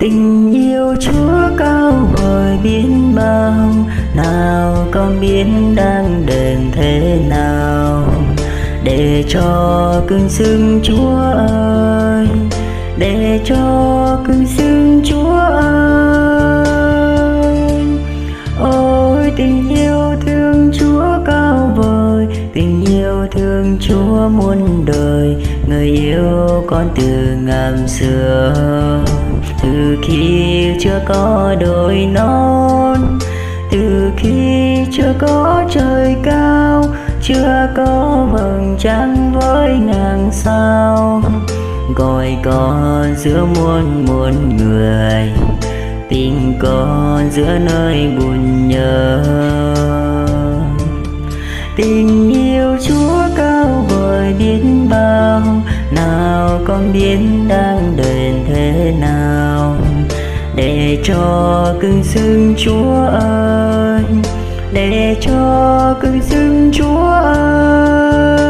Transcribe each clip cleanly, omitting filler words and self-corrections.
Tình yêu Chúa cao vời biết bao, nào con biết đang đền thế nào, để cho cưng xưng Chúa ơi, để cho cưng xưng Chúa ơi. Ôi tình yêu thương Chúa cao vời, tình yêu thương Chúa muôn đời, người yêu con từ ngàn xưa. Từ khi chưa có đồi non, từ khi chưa có trời cao, chưa có vầng trăng với ngàn sao, gọi con giữa muôn muôn người, tình con giữa nơi buồn nhớ. Tình yêu Chúa cao vời biết bao, nào con biết đang đền thế nào, để cho cưng xưng Chúa ơi, để cho cưng xưng Chúa ơi.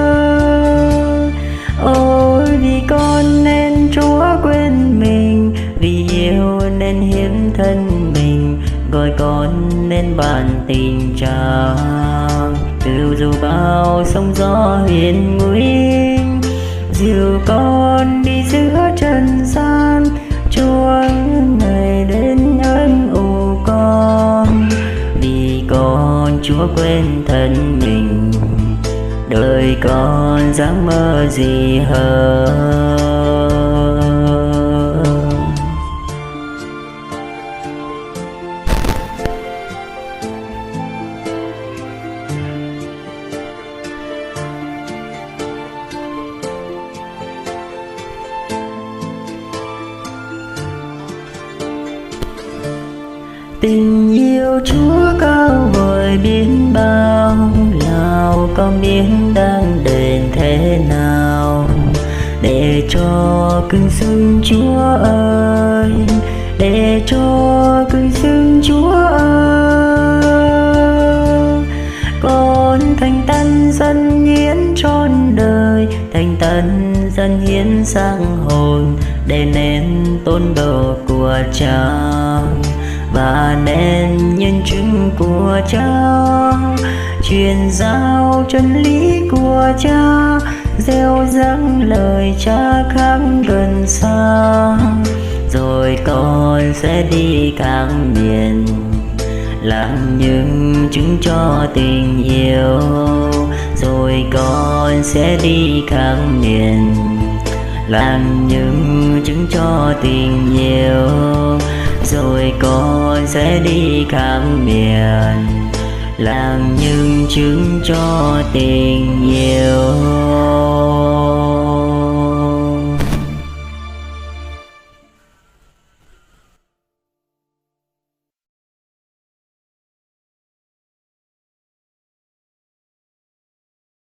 Ôi vì con nên Chúa quên mình, vì yêu nên hiến thân mình, gọi con nên ban tình chàng. Từ dù bao sóng gió hiền nguy, dìu con đi giữa trần gian, Chúa ngày đến ân ủ con. Vì con Chúa quên thân mình, đời con dám mơ gì hơn. Tình yêu Chúa cao vời biết bao, nào con biết đang đền thế nào, để cho cưng xưng Chúa ơi, để cho cưng xưng Chúa ơi. Con thành tâm dâng hiến trọn đời, thành tâm dâng hiến sang hồn, để nên tôn đồ của Cha và nên nhân chứng của Cha, truyền giao chân lý của Cha, gieo rắc lời Cha khắp gần xa. Rồi con sẽ đi các miền, làm những chứng cho tình yêu. Rồi con sẽ đi các miền, làm những chứng cho tình yêu. Rồi con sẽ đi khắp miền, làm những chứng cho tình yêu.